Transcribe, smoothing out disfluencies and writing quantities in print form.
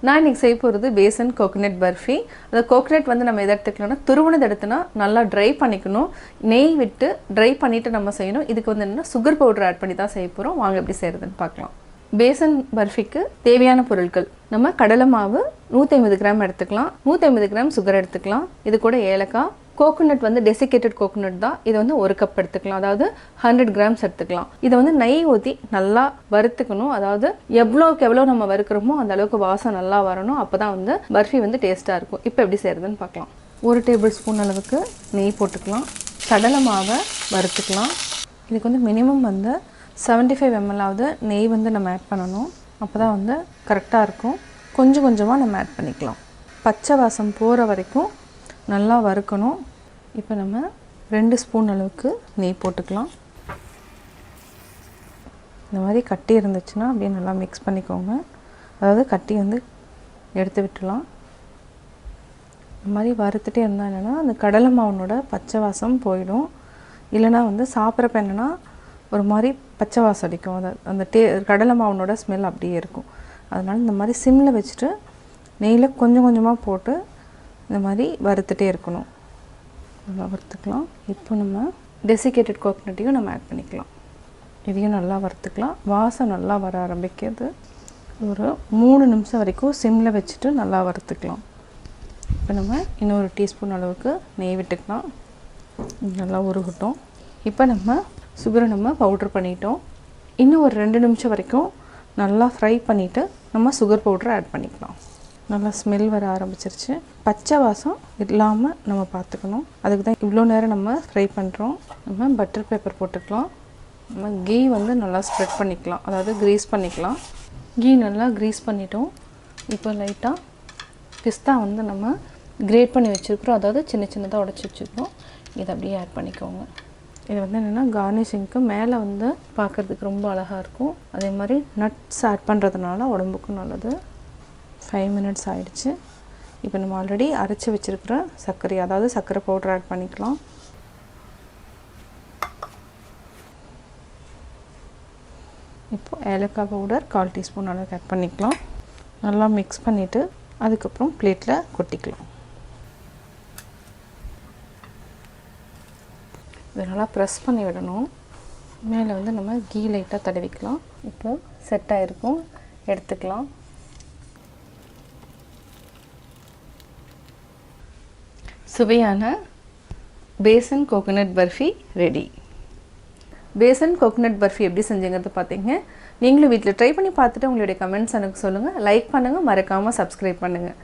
நான் இன்னைக்கு செய்ய போகிறது பேசன் கோகனட் பர்ஃபி. அந்த கோகனட் வந்து நம்ம எதை எடுத்துக்கலாம்னா துருவனது எடுத்துனா நல்லா ட்ரை பண்ணிக்கணும். நெய் விட்டு ட்ரை பண்ணிவிட்டு நம்ம செய்யணும். இதுக்கு வந்து என்னென்னா சுகர் பவுடர் ஆட் பண்ணி தான் செய்ய போகிறோம். வாங்க எப்படி செய்கிறதுன்னு பார்க்கலாம். பேசன் பர்ஃபிக்கு தேவையான பொருட்கள் நம்ம கடலை மாவு 150 கிராம் எடுத்துக்கலாம். 150 கிராம் சுகர் எடுத்துக்கலாம். இது கூட ஏலக்காய், கோகோனட் வந்து டெசிகேட்டட் கோகோனட் தான். இதை வந்து 1 கப் எடுத்துக்கலாம், அதாவது 100 கிராம்ஸ் எடுத்துக்கலாம். இதை வந்து நெய் ஊற்றி நல்லா வறுத்துக்கணும். அதாவது எவ்வளோக்கு எவ்வளோ நம்ம வறுக்கிறோமோ அந்த அளவுக்கு வாசம் நல்லா வரணும். அப்போ தான் வந்து பர்ஃபி வந்து டேஸ்ட்டாக இருக்கும். இப்போ எப்படி செய்கிறதுன்னு பார்க்கலாம். 1 டேபிள் ஸ்பூன் அளவுக்கு நெய் போட்டுக்கலாம். கடலை மாவை வறுத்துக்கலாம். இதுக்கு வந்து மினிமம் வந்து 75 ml நெய் வந்து நம்ம ஆட் பண்ணணும். அப்போ தான் வந்து கரெக்டாக இருக்கும். கொஞ்சம் கொஞ்சமாக நம்ம ஆட் பண்ணிக்கலாம். பச்சை வாசம் போகிற வரைக்கும் நல்லா வறுக்கணும். இப்போ நம்ம 2 ஸ்பூன் அளவுக்கு நெய் போட்டுக்கலாம். இந்த மாதிரி கட்டி இருந்துச்சுன்னா அப்படியே நல்லா மிக்ஸ் பண்ணிக்கோங்க. அதாவது கட்டி வந்து எடுத்து விட்டுலாம். இந்த மாதிரி வறுத்துட்டே இருந்தால் என்னென்னா அந்த கடலை மாவுனோட பச்சை வாசம் போயிடும். இல்லைனா வந்து சாப்பிட்றப்ப என்னென்னா ஒரு மாதிரி பச்சை வாசம் அடிக்கும். அந்த கடலை மாவுனோட ஸ்மெல் அப்படியே இருக்கும். அதனால் இந்த மாதிரி சிம்மில் வச்சுட்டு நெய்யில் கொஞ்சம் கொஞ்சமாக போட்டு இந்த மாதிரி வறுத்துட்டே இருக்கணும். நல்லா வறுத்துக்கலாம். இப்போ நம்ம டெசிகேட்டட் கோகனட்டையும் நம்ம ஆட் பண்ணிக்கலாம். இதையும் நல்லா வறுத்துக்கலாம். வாசம் நல்லா வர ஆரம்பிக்கிறது. ஒரு 3 நிமிஷம் வரைக்கும் சிம்மில் வச்சுட்டு நல்லா வறுத்துக்கலாம். இப்போ நம்ம இன்னொரு டீஸ்பூன் அளவுக்கு நெய் விட்டுக்கலாம். நல்லா உருகட்டும். இப்போ நம்ம சுகரை நம்ம பவுட்ரு பண்ணிட்டோம். இன்னும் ஒரு 2 நிமிஷம் வரைக்கும் நல்லா ஃப்ரை பண்ணிவிட்டு நம்ம சுகர் பவுட்ரை ஆட் பண்ணிக்கலாம். நல்லா ஸ்மெல் வர ஆரம்பிச்சிருச்சு. பச்சை வாசம் இல்லாமல் நம்ம பார்த்துக்கணும். அதுக்கு தான் இவ்வளோ நேரம் நம்ம ஃப்ரை பண்ணுறோம். நம்ம பட்டர் பேப்பர் போட்டுக்கலாம். நம்ம கீ வந்து நல்லா ஸ்ப்ரெட் பண்ணிக்கலாம், அதாவது க்ரீஸ் பண்ணிக்கலாம். கீ நல்லா க்ரீஸ் பண்ணிட்டோம். இப்போ லைட்டாக பிஸ்தா வந்து நம்ம கிரேட் பண்ணி வச்சுருக்குறோம், அதாவது சின்ன சின்னதாக உடச்சி வச்சுருக்கோம். இதை அப்படியே ஆட் பண்ணிக்கோங்க. இது வந்து என்னென்னா கார்னிஷிங்க்கு மேலே வந்து பார்க்குறதுக்கு ரொம்ப அழகாக இருக்கும். அதே மாதிரி நட்ஸ் ஆட் பண்ணுறதுனால உடம்புக்கும் நல்லது. 5 மினிட்ஸ் ஆகிடுச்சு. இப்போ நம்ம ஆல்ரெடி அரைச்சி வச்சுருக்கிற சர்க்கரை, அதாவது சர்க்கரை பவுடர் ஆட் பண்ணிக்கலாம். இப்போது ஏலக்காய் பவுடர் 1/4 டீஸ்பூன் அளவுக்கு ஆட் பண்ணிக்கலாம். நல்லா மிக்ஸ் பண்ணிவிட்டு அதுக்கப்புறம் பிளேட்டில் கொட்டிக்கலாம். இதை நல்லா ப்ரெஸ் பண்ணி விடணும். மேலே வந்து நம்ம கீ லைட்டாக தடவிக்கலாம். இப்போ செட் ஆகிருக்கும், எடுத்துக்கலாம். சுவையான besan coconut barfi ready. Besan coconut barfi எப்படி செஞ்சுங்கிறது பார்த்தீங்க. நீங்களும் வீட்டில் ட்ரை பண்ணி பார்த்துட்டு உங்களுடைய கமெண்ட்ஸ் எனக்கு சொல்லுங்கள். லைக் பண்ணுங்கள், மறக்காமல் சப்ஸ்கிரைப் பண்ணுங்கள்.